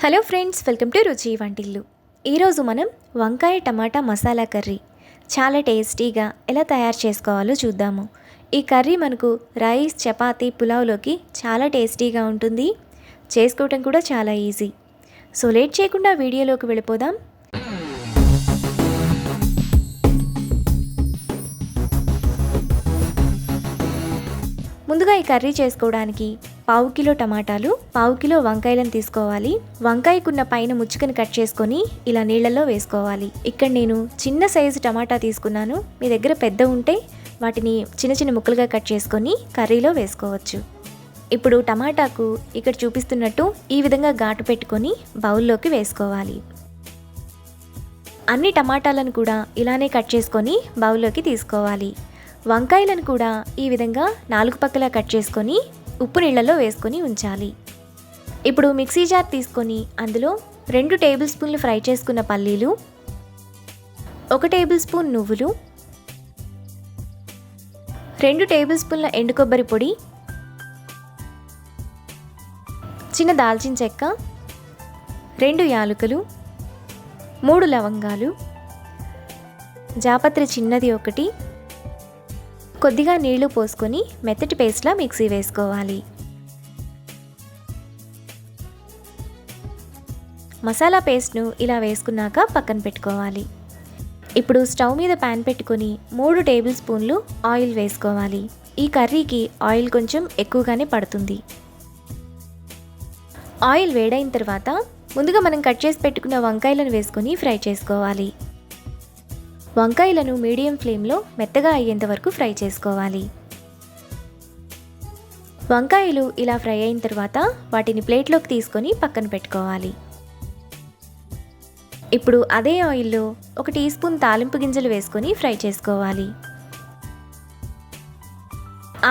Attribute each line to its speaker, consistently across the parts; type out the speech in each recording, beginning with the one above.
Speaker 1: Hello friends, welcome to Ruchi Vantillu. ఈరోజు మనం వంకాయ టమాటా మసాలా కర్రీ చాలా టేస్టీగా ఎలా తయారు చేసుకోవాలో చూద్దాము. ఈ కర్రీ మనకు రైస్, చపాతీ, పులావ్లోకి చాలా టేస్టీగా ఉంటుంది. చేసుకోవటం కూడా చాలా ఈజీ. సో లేట్ చేయకుండా వీడియోలోకి వెళ్ళిపోదాం. ముందుగా ఈ కర్రీ చేసుకోవడానికి పావు కిలో టమాటాలు, పావు కిలో వంకాయలను తీసుకోవాలి. వంకాయకున్న పైన ముచ్చుకని కట్ చేసుకొని ఇలా నీళ్ళల్లో వేసుకోవాలి. ఇక్కడ నేను చిన్న సైజు టమాటా తీసుకున్నాను. మీ దగ్గర పెద్ద ఉంటే వాటిని చిన్న చిన్న ముక్కలుగా కట్ చేసుకొని కర్రీలో వేసుకోవచ్చు. ఇప్పుడు టమాటాకు ఇక్కడ చూపిస్తున్నట్టు ఈ విధంగా ఘాటు పెట్టుకొని బౌల్లోకి వేసుకోవాలి. అన్ని టమాటాలను కూడా ఇలానే కట్ చేసుకొని బౌల్లోకి తీసుకోవాలి. వంకాయలను కూడా ఈ విధంగా 4 పక్కలా కట్ చేసుకొని ఉప్పు నీళ్ళలో వేసుకొని ఉంచాలి. ఇప్పుడు మిక్సీ జార్ తీసుకొని అందులో 2 టేబుల్ స్పూన్లు ఫ్రై చేసుకున్న పల్లీలు, 1 టేబుల్ స్పూన్ నువ్వులు, 2 టేబుల్ స్పూన్ల ఎండు కొబ్బరి పొడి, చిన్న దాల్చిన చెక్క, 2 యాలకులు, 3 లవంగాలు, జాపత్రి చిన్నది 1, కొద్దిగా నీళ్లు పోసుకొని మెత్తటి పేస్ట్లా మిక్సీ వేసుకోవాలి. మసాలా పేస్ట్ను ఇలా వేసుకున్నాక పక్కన పెట్టుకోవాలి. ఇప్పుడు స్టవ్ మీద ప్యాన్ పెట్టుకొని 3 టేబుల్ స్పూన్లు ఆయిల్ వేసుకోవాలి. ఈ కర్రీకి ఆయిల్ కొంచెం ఎక్కువగానే పడుతుంది. ఆయిల్ వేడైన తర్వాత ముందుగా మనం కట్ చేసి పెట్టుకున్న వంకాయలను వేసుకొని ఫ్రై చేసుకోవాలి. వంకాయలను మీడియం ఫ్లేమ్లో మెత్తగా అయ్యేంత వరకు ఫ్రై చేసుకోవాలి. వంకాయలు ఇలా ఫ్రై అయిన తర్వాత వాటిని ప్లేట్లోకి తీసుకొని పక్కన పెట్టుకోవాలి. ఇప్పుడు అదే ఆయిల్లో 1 టీ స్పూన్ తాలింపు గింజలు వేసుకొని ఫ్రై చేసుకోవాలి.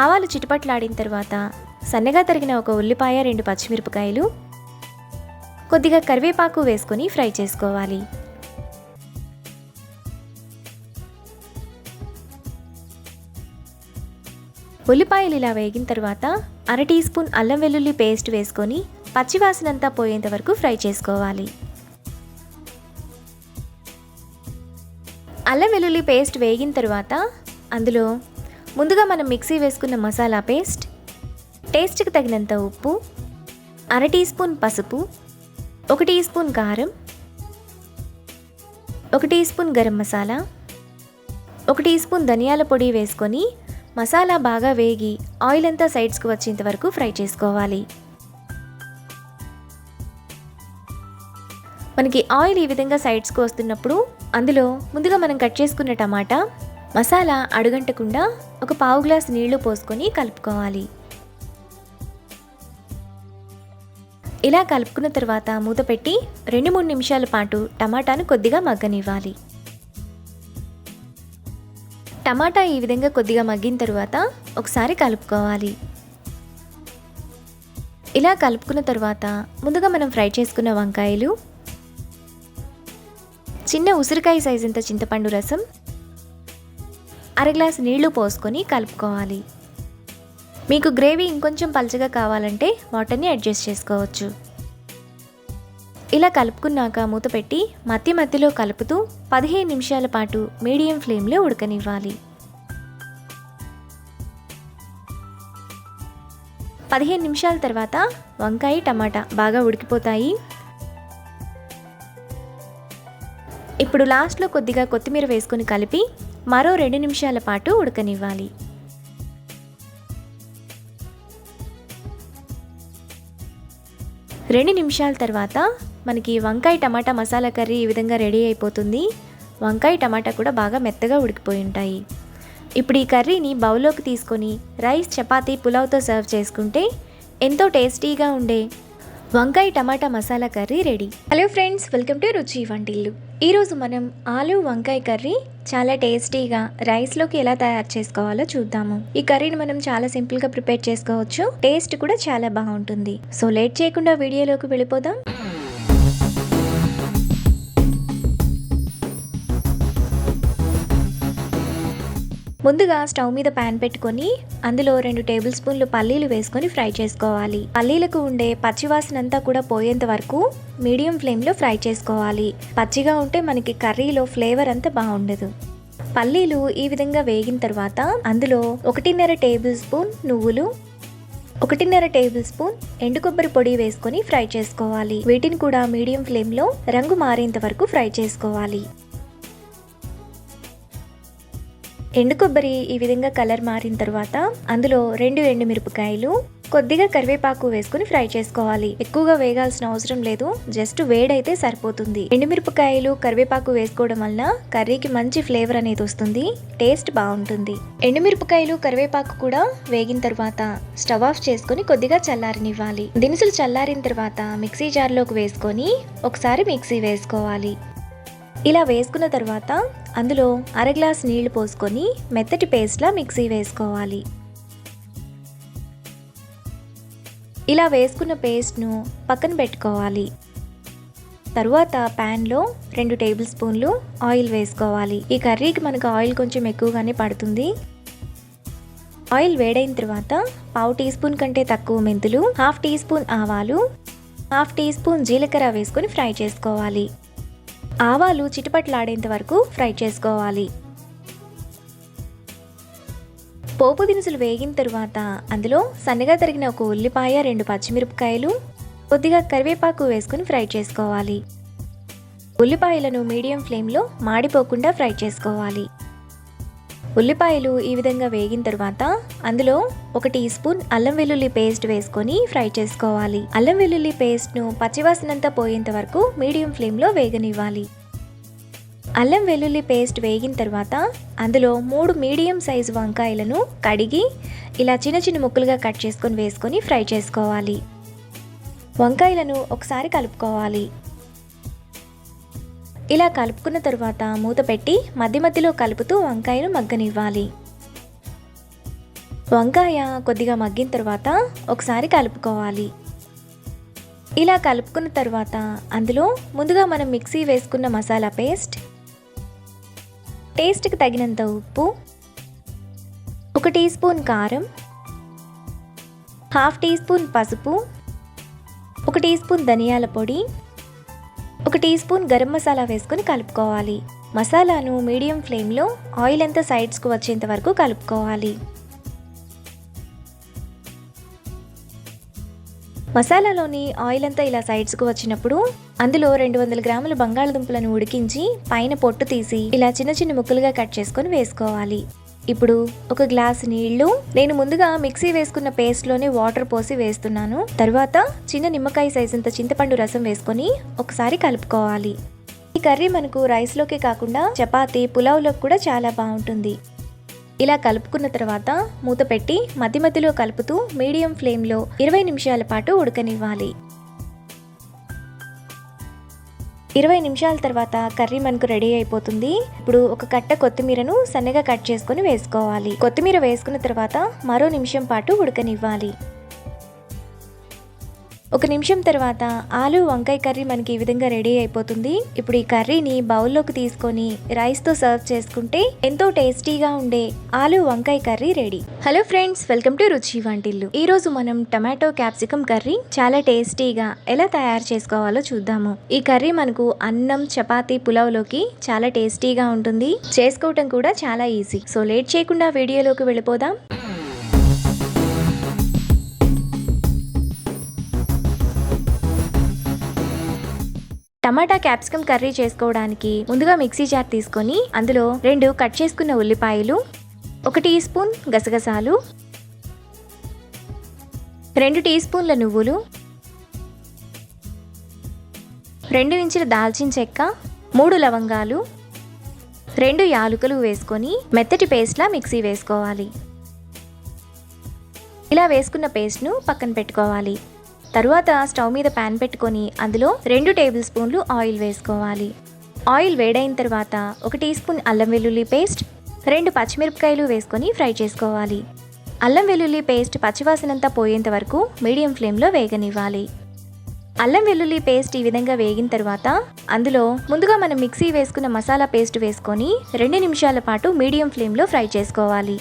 Speaker 1: ఆవాలు చిటపట్లాడిన తర్వాత సన్నగా తరిగిన 1 ఉల్లిపాయ, 2 పచ్చిమిరపకాయలు, కొద్దిగా కరివేపాకు వేసుకొని ఫ్రై చేసుకోవాలి. ఉల్లిపాయలు ఇలా వేగిన తర్వాత 1/2 టీ స్పూన్ అల్లం వెల్లుల్లి పేస్ట్ వేసుకొని పచ్చివాసనంతా పోయేంత వరకు ఫ్రై చేసుకోవాలి. అల్లం వెల్లుల్లి పేస్ట్ వేగిన తర్వాత అందులో ముందుగా మనం మిక్సీ వేసుకున్న మసాలా పేస్ట్, టేస్ట్కి తగినంత ఉప్పు, 1/2 టీ స్పూన్ పసుపు, 1 టీ స్పూన్ కారం, 1 teaspoon garam masala, 1 teaspoon ధనియాల పొడి వేసుకొని మసాలా బాగా వేగి ఆయిల్ అంతా సైడ్స్కి వచ్చేంత వరకు ఫ్రై చేసుకోవాలి. మనకి ఆయిల్ ఈ విధంగా సైడ్స్కి వస్తున్నప్పుడు అందులో ముందుగా మనం కట్ చేసుకున్న టమాటా, మసాలా అడుగంటకుండా 1 పావు గ్లాస్ నీళ్లు పోసుకొని కలుపుకోవాలి. ఇలా కలుపుకున్న తర్వాత మూత పెట్టి 2-3 నిమిషాల పాటు టమాటాను కొద్దిగా మగ్గనివ్వాలి. టమాటా ఈ విధంగా కొద్దిగా మగ్గిన తర్వాత ఒకసారి కలుపుకోవాలి. ఇలా కలుపుకున్న తర్వాత ముందుగా మనం ఫ్రై చేసుకున్న వంకాయలు, చిన్న ఉసిరికాయ సైజంత చింతపండు రసం, 1/2 గ్లాస్ నీళ్లు పోసుకొని కలుపుకోవాలి. మీకు గ్రేవీ ఇంకొంచెం పలచగా కావాలంటే వాటర్ని అడ్జస్ట్ చేసుకోవచ్చు. ఇలా కలుపుకున్నాక మూత పెట్టి మధ్య మధ్యలో కలుపుతూ 15 నిమిషాల పాటు మీడియం ఫ్లేమ్లో ఉడకనివ్వాలి. 15 నిమిషాల తర్వాత వంకాయ, టమాటా బాగా ఉడికిపోతాయి. ఇప్పుడు లాస్ట్లో కొద్దిగా కొత్తిమీర వేసుకొని కలిపి మరో 2 నిమిషాల పాటు ఉడకనివ్వాలి. రెండు నిమిషాల తర్వాత మనకి వంకాయ టమాటా మసాలా కర్రీ ఈ విధంగా రెడీ అయిపోతుంది. వంకాయ టమాటా కూడా బాగా మెత్తగా ఉడికిపోయి ఉంటాయి. ఇప్పుడు ఈ కర్రీని బౌల్లోకి తీసుకొని రైస్, చపాతీ, పులావ్తో సర్వ్ చేసుకుంటే ఎంతో టేస్టీగా ఉండే వంకాయ టమాటా masala curry ready. Hello friends, welcome to Ruchi Vantillu. ఈరోజు మనం ఆలు వంకాయ కర్రీ చాలా టేస్టీగా రైస్లోకి ఎలా తయారు చేసుకోవాలో చూద్దాము. ఈ కర్రీని మనం చాలా సింపుల్గా ప్రిపేర్ చేసుకోవచ్చు. టేస్ట్ కూడా చాలా బాగుంటుంది. సో లేట్ చేయకుండా వీడియోలోకి వెళ్ళిపోదాం. ముందుగా స్టవ్ మీద ప్యాన్ పెట్టుకొని అందులో 2 టేబుల్ స్పూన్లు పల్లీలు వేసుకొని ఫ్రై చేసుకోవాలి. పల్లీలకు ఉండే పచ్చివాసన అంతా కూడా పోయేంత వరకు మీడియం ఫ్లేమ్లో ఫ్రై చేసుకోవాలి. పచ్చిగా ఉంటే మనకి కర్రీలో ఫ్లేవర్ అంతా బాగుండదు. పల్లీలు ఈ విధంగా వేగిన తర్వాత అందులో 1.5 టేబుల్ స్పూన్ నువ్వులు, 1.5 టేబుల్ స్పూన్ ఎండు కొబ్బరి పొడి వేసుకొని ఫ్రై చేసుకోవాలి. వీటిని కూడా మీడియం ఫ్లేమ్లో రంగు మారేంత వరకు ఫ్రై చేసుకోవాలి. ఎండు కొబ్బరి ఈ విధంగా కలర్ మారిన తర్వాత అందులో 2 ఎండుమిరపకాయలు, కొద్దిగా కరివేపాకు వేసుకుని ఫ్రై చేసుకోవాలి. ఎక్కువగా వేగాల్సిన అవసరం లేదు, జస్ట్ వేడైతే సరిపోతుంది. ఎండుమిరపకాయలు కరివేపాకు వేసుకోవడం వల్ల కర్రీకి మంచి ఫ్లేవర్ అనేది వస్తుంది, టేస్ట్ బాగుంటుంది. ఎండుమిరపకాయలు కరివేపాకు కూడా వేగిన తర్వాత స్టవ్ ఆఫ్ చేసుకొని కొద్దిగా చల్లారనివ్వాలి. దినుసులు చల్లారిన తర్వాత మిక్సీ జార్లోకి వేసుకొని ఒకసారి మిక్సీ వేసుకోవాలి. ఇలా వేసుకున్న తర్వాత అందులో 1/2 గ్లాస్ నీళ్లు పోసుకొని మెత్తటి పేస్ట్లా మిక్సీ వేసుకోవాలి. ఇలా వేసుకున్న పేస్ట్ను పక్కన పెట్టుకోవాలి. తరువాత ప్యాన్లో 2 టేబుల్ స్పూన్లు ఆయిల్ వేసుకోవాలి. ఈ కర్రీకి మనకు ఆయిల్ కొంచెం ఎక్కువగానే పడుతుంది. ఆయిల్ వేడైన తర్వాత 1/2 టీ స్పూన్ కంటే తక్కువ మెంతులు, 1/2 టీ స్పూన్ ఆవాలు, 1/2 టీ స్పూన్ జీలకర్ర వేసుకొని ఫ్రై చేసుకోవాలి. ఆవాలు చిటపట్లాడేంత వరకు ఫ్రై చేసుకోవాలి. పోపు దినుసులు వేగిన తరువాత అందులో సన్నగా తరిగిన 1 ఉల్లిపాయ, 2 పచ్చిమిరపకాయలు, కొద్దిగా కరివేపాకు వేసుకుని ఫ్రై చేసుకోవాలి. ఉల్లిపాయలను మీడియం ఫ్లేమ్లో మాడిపోకుండా ఫ్రై చేసుకోవాలి. ఉల్లిపాయలు ఈ విధంగా వేగిన తర్వాత అందులో 1 టీ స్పూన్ అల్లం వెల్లుల్లి పేస్ట్ వేసుకొని ఫ్రై చేసుకోవాలి. అల్లం వెల్లుల్లి పేస్ట్ను పచ్చివాసనంతా పోయేంత వరకు మీడియం ఫ్లేమ్లో వేగనివ్వాలి. అల్లం వెల్లుల్లి పేస్ట్ వేగిన తర్వాత అందులో 3 మీడియం సైజు వంకాయలను కడిగి ఇలా చిన్న చిన్న ముక్కలుగా కట్ చేసుకొని వేసుకొని ఫ్రై చేసుకోవాలి. వంకాయలను ఒకసారి కలుపుకోవాలి. ఇలా కలుపుకున్న తర్వాత మూత పెట్టి మధ్య మధ్యలో కలుపుతూ వంకాయను మగ్గనివ్వాలి. వంకాయ కొద్దిగా మగ్గిన తర్వాత ఒకసారి కలుపుకోవాలి. ఇలా కలుపుకున్న తర్వాత అందులో ముందుగా మనం మిక్సీ వేసుకున్న మసాలా పేస్ట్, టేస్ట్కి తగినంత ఉప్పు, 1 టీ స్పూన్ కారం, 1/2 టీ స్పూన్ పసుపు, 1 టీ స్పూన్ ధనియాల పొడి, 1 టీ స్పూన్ గరం మసాలా వేసుకొని కలుపుకోవాలి. మసాలాను మీడియం ఫ్లేమ్లో ఆయిల్ అంతా సైడ్స్కు వచ్చేంత వరకు కలుపుకోవాలి. మసాలాలోని ఆయిల్ అంతా ఇలా సైడ్స్కు వచ్చినప్పుడు అందులో 200 గ్రాముల బంగాళదుంపలను ఉడికించి పైన పొట్టు తీసి ఇలా చిన్న చిన్న ముక్కలుగా కట్ చేసుకొని వేసుకోవాలి. ఇప్పుడు 1 గ్లాస్ నీళ్లు, నేను ముందుగా మిక్సీ వేసుకున్న పేస్ట్లోనే వాటర్ పోసి వేస్తున్నాను. తర్వాత చిన్న నిమ్మకాయ సైజంత చింతపండు రసం వేసుకొని ఒకసారి కలుపుకోవాలి. ఈ కర్రీ మనకు రైస్లోకే కాకుండా చపాతీ, పులావ్లోకి కూడా చాలా బాగుంటుంది. ఇలా కలుపుకున్న తర్వాత మూత పెట్టి మధ్య మధ్యలో కలుపుతూ మీడియం ఫ్లేమ్లో 20 నిమిషాల పాటు ఉడకనివ్వాలి. 20 నిమిషాల తర్వాత కర్రీ మనకు రెడీ అయిపోతుంది. ఇప్పుడు 1 కట్ట కొత్తిమీరను సన్నగా కట్ చేసుకొని వేసుకోవాలి. కొత్తిమీర వేసుకున్న తర్వాత మరో నిమిషం పాటు ఉడకనివ్వాలి. 1 నిమిషం తర్వాత ఆలు వంకాయ కర్రీ మనకి ఈ విధంగా రెడీ అయిపోతుంది. ఇప్పుడు ఈ కర్రీని బౌల్లోకి తీసుకొని రైస్తో సర్వ్ చేసుకుంటే ఎంతో టేస్టీగా ఉండే ఆలు వంకాయ curry ready. Hello friends, welcome to Ruchi వంటిల్లు. ఈ రోజు మనం టమాటో క్యాప్సికమ్ కర్రీ చాలా టేస్టీగా ఎలా తయారు చేసుకోవాలో చూద్దాము. ఈ కర్రీ మనకు అన్నం, చపాతీ, పులావ్లోకి చాలా టేస్టీగా ఉంటుంది. చేసుకోవటం కూడా చాలా ఈజీ. సో లేట్ చేయకుండా వీడియోలోకి వెళ్ళిపోదాం. టమాటా క్యాప్సికమ్ కర్రీ చేసుకోవడానికి ముందుగా మిక్సీ జార్ తీసుకొని అందులో 2 కట్ చేసుకున్న ఉల్లిపాయలు, 1 టీ స్పూన్ గసగసాలు, 2 టీ స్పూన్ల నువ్వులు, 2 ఇంచుల దాల్చిన చెక్క, 3 లవంగాలు, 2 యాలకులు వేసుకొని మెత్తటి పేస్ట్లా మిక్సీ వేసుకోవాలి. ఇలా వేసుకున్న పేస్ట్ను పక్కన పెట్టుకోవాలి. తరువాత స్టవ్ మీద ప్యాన్ పెట్టుకొని అందులో 2 టేబుల్ స్పూన్లు ఆయిల్ వేసుకోవాలి. ఆయిల్ వేడైన తర్వాత 1 టీ స్పూన్ అల్లం వెల్లుల్లి పేస్ట్, 2 పచ్చిమిరపకాయలు వేసుకొని ఫ్రై చేసుకోవాలి. అల్లం వెల్లుల్లి పేస్ట్ పచ్చివాసనంతా పోయేంత వరకు మీడియం ఫ్లేమ్లో వేగనివ్వాలి. అల్లం వెల్లుల్లి పేస్ట్ ఈ విధంగా వేగిన తర్వాత అందులో ముందుగా మనం మిక్సీ వేసుకున్న మసాలా పేస్ట్ వేసుకొని 2 నిమిషాల పాటు మీడియం ఫ్లేమ్లో ఫ్రై చేసుకోవాలి.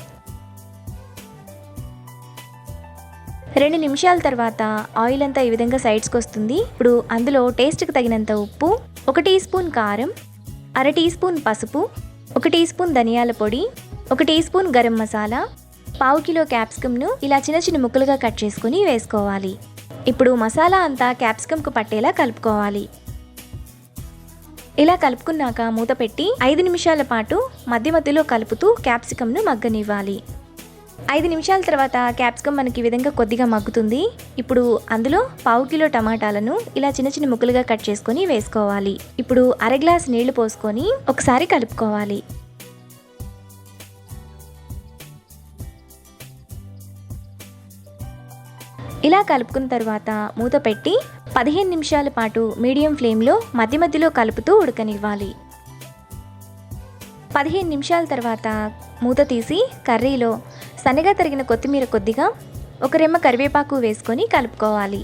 Speaker 1: 2 నిమిషాల తర్వాత ఆయిల్ అంతా ఈ విధంగా సైడ్స్కి వస్తుంది. ఇప్పుడు అందులో టేస్ట్కి తగినంత ఉప్పు, 1 టీ స్పూన్ కారం, 1/2 టీ స్పూన్ పసుపు, 1 టీ స్పూన్ ధనియాల పొడి, 1 teaspoon garam masala, 1/2 kilo క్యాప్సికమ్ను ఇలా చిన్న చిన్న ముక్కలుగా కట్ చేసుకుని వేసుకోవాలి. ఇప్పుడు మసాలా అంతా క్యాప్సికమ్కు పట్టేలా కలుపుకోవాలి. ఇలా కలుపుకున్నాక మూత పెట్టి 5 నిమిషాల పాటు మధ్య మధ్యలో కలుపుతూ క్యాప్సికమ్ను మగ్గనివ్వాలి. 5 నిమిషాల తర్వాత క్యాప్సికమ్ మనకి ఈ విధంగా కొద్దిగా మగ్గుతుంది. ఇప్పుడు అందులో 1/2 కిలో టమాటాలను ఇలా చిన్న చిన్న ముక్కలుగా కట్ చేసుకొని వేసుకోవాలి. ఇప్పుడు 1/2 గ్లాస్ నీళ్లు పోసుకొని ఒకసారి కలుపుకోవాలి. ఇలా కలుపుకున్న తర్వాత మూత పెట్టి 15 నిమిషాల పాటు మీడియం ఫ్లేమ్లో మధ్య మధ్యలో కలుపుతూ ఉడకనివ్వాలి. 15 నిమిషాల తర్వాత మూత తీసి కర్రీలో సన్నగా తరిగిన కొత్తిమీర కొద్దిగా, 1 రెమ్మ కరివేపాకు వేసుకొని కలుపుకోవాలి.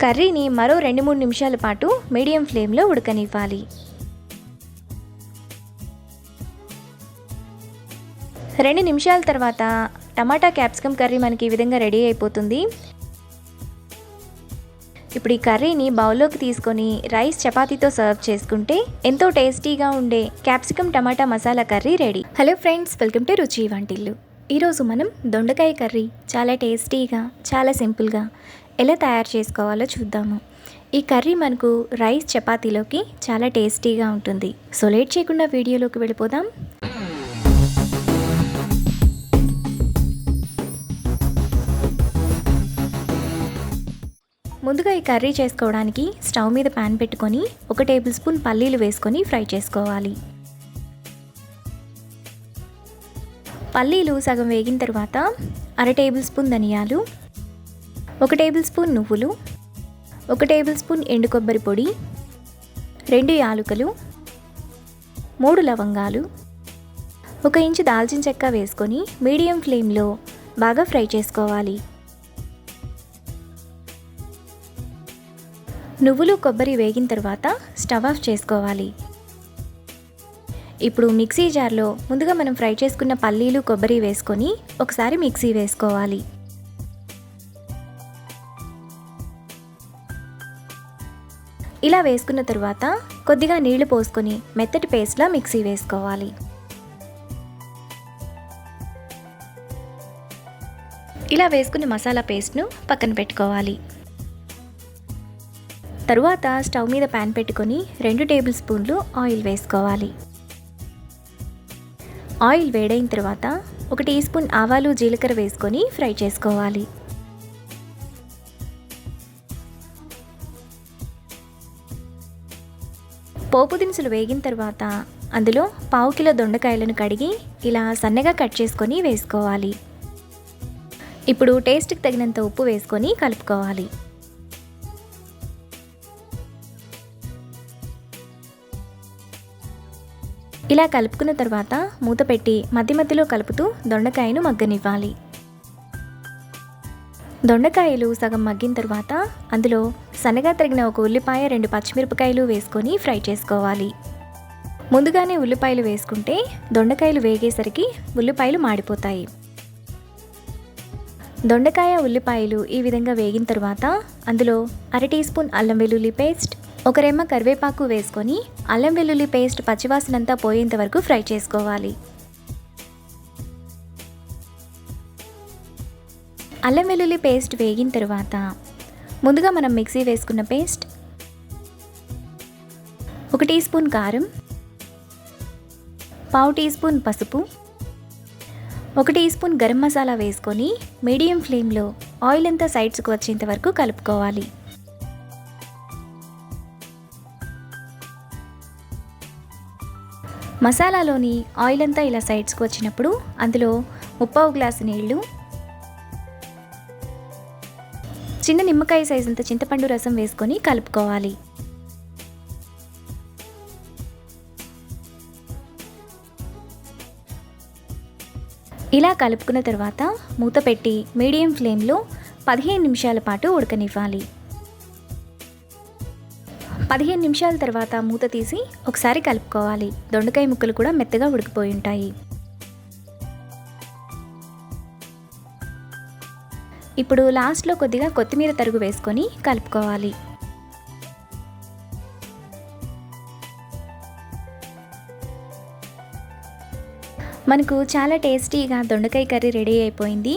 Speaker 1: కర్రీని మరో 2-3 నిమిషాల పాటు మీడియం ఫ్లేమ్లో ఉడకనివ్వాలి. 2 నిమిషాల తర్వాత టమాటా క్యాప్సికమ్ కర్రీ మనకి ఈ విధంగా రెడీ అయిపోతుంది. ఇప్పుడు ఈ కర్రీని బౌల్లోకి తీసుకొని రైస్ చపాతీతో సర్వ్ చేసుకుంటే ఎంతో టేస్టీగా ఉండే capsicum tomato masala curry ready. Hello friends, welcome to Ruchi Vantillu. ఈరోజు మనం దొండకాయ కర్రీ చాలా టేస్టీగా, చాలా సింపుల్గా ఎలా తయారు చేసుకోవాలో చూద్దాము. ఈ కర్రీ మనకు రైస్ చపాతీలోకి చాలా టేస్టీగా ఉంటుంది. సో లేట్ చేయకుండా వీడియోలోకి వెళ్ళిపోదాం. ముందుగా ఈ కర్రీ చేసుకోవడానికి స్టవ్ మీద ప్యాన్ పెట్టుకొని 1 టేబుల్ స్పూన్ పల్లీలు వేసుకొని ఫ్రై చేసుకోవాలి. పల్లీలు సగం వేగిన తర్వాత 1/2 టేబుల్ స్పూన్ ధనియాలు, 1 టేబుల్ స్పూన్ నువ్వులు, 1 టేబుల్ స్పూన్ ఎండు కొబ్బరి పొడి, 2 యాలకులు, 3 లవంగాలు, 1 ఇంచు దాల్చిన చెక్క వేసుకొని మీడియం ఫ్లేమ్లో బాగా ఫ్రై చేసుకోవాలి. నువ్వులు కొబ్బరి వేగిన తర్వాత స్టవ్ ఆఫ్ చేసుకోవాలి. ఇప్పుడు మిక్సీ జార్లో ముందుగా మనం ఫ్రై చేసుకున్న పల్లీలు కొబ్బరి వేసుకొని ఒకసారి మిక్సీ వేసుకోవాలి. ఇలా వేసుకున్న తర్వాత కొద్దిగా నీళ్లు పోసుకొని మెత్తటి పేస్ట్లా మిక్సీ వేసుకోవాలి. ఇలా వేసుకున్న మసాలా పేస్ట్ను పక్కన పెట్టుకోవాలి. తరువాత స్టవ్ మీద ప్యాన్ పెట్టుకొని 2 టేబుల్ స్పూన్లు ఆయిల్ వేసుకోవాలి. ఆయిల్ వేడైన తర్వాత 1 టీ స్పూన్ ఆవాలు జీలకర్ర వేసుకొని ఫ్రై చేసుకోవాలి. పోపు దినుసులు వేగిన తర్వాత అందులో 1/2 కిలో దొండకాయలను కడిగి ఇలా సన్నగా కట్ చేసుకొని వేసుకోవాలి. ఇప్పుడు టేస్ట్కి తగినంత ఉప్పు వేసుకొని కలుపుకోవాలి. ఇలా కలుపుకున్న తర్వాత మూత పెట్టి మధ్య మధ్యలో కలుపుతూ దొండకాయను మగ్గనివ్వాలి. దొండకాయలు సగం మగ్గిన తర్వాత అందులో సన్నగా తరిగిన 1 ఉల్లిపాయ, 2 పచ్చిమిరపకాయలు వేసుకొని ఫ్రై చేసుకోవాలి. ముందుగానే ఉల్లిపాయలు వేసుకుంటే దొండకాయలు వేగేసరికి ఉల్లిపాయలు మాడిపోతాయి. దొండకాయ, ఉల్లిపాయలు ఈ విధంగా వేగిన తర్వాత అందులో 1/2 టీ స్పూన్ అల్లం వెల్లుల్లి పేస్ట్, 1 రెమ్మ కరివేపాకు వేసుకొని అల్లం వెల్లుల్లి పేస్ట్ పచ్చివాసనంతా పోయేంత వరకు ఫ్రై చేసుకోవాలి. అల్లం వెల్లుల్లి పేస్ట్ వేగిన తర్వాత ముందుగా మనం మిక్సీ వేసుకున్న పేస్ట్, 1 టీ స్పూన్ కారం, 1/2 టీ స్పూన్ పసుపు, 1 టీ స్పూన్ గరం మసాలా వేసుకొని మీడియం ఫ్లేమ్లో ఆయిల్ అంతా సైడ్స్కి వచ్చేంత వరకు కలుపుకోవాలి. మసాలాలోని ఆయిల్ అంతా ఇలా సైడ్స్కి వచ్చినప్పుడు అందులో 3/4 గ్లాసు నీళ్లు, చిన్న నిమ్మకాయ సైజంత చింతపండు రసం వేసుకొని కలుపుకోవాలి. ఇలా కలుపుకున్న తర్వాత మూత పెట్టి మీడియం ఫ్లేమ్లో 15 నిమిషాల పాటు ఉడకనివ్వాలి. 15 నిమిషాల తర్వాత మూత తీసి ఒకసారి కలుపుకోవాలి. దొండకాయ ముక్కలు కూడా మెత్తగా ఉడికిపోయి ఉంటాయి. ఇప్పుడు లాస్ట్లో కొద్దిగా కొత్తిమీర తరుగు వేసుకొని కలుపుకోవాలి. మనకు చాలా టేస్టీగా దొండకాయ కర్రీ రెడీ అయిపోయింది.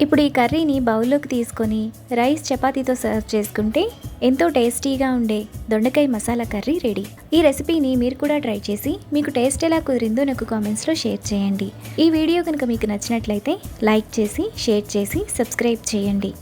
Speaker 1: ఇప్పుడు ఈ కర్రీని బౌల్లోకి తీసుకొని రైస్ చపాతీతో సర్వ్ చేసుకుంటే ఎంతో టేస్టీగా ఉండే దొండకాయ మసాలా కర్రీ రెడీ. ఈ రెసిపీని మీరు కూడా ట్రై చేసి మీకు టేస్ట్ ఎలా కుదిరిందో నాకు కామెంట్స్లో షేర్ చేయండి. ఈ వీడియో కనుక మీకు నచ్చినట్లయితే లైక్ చేసి, షేర్ చేసి, సబ్స్క్రైబ్ చేయండి.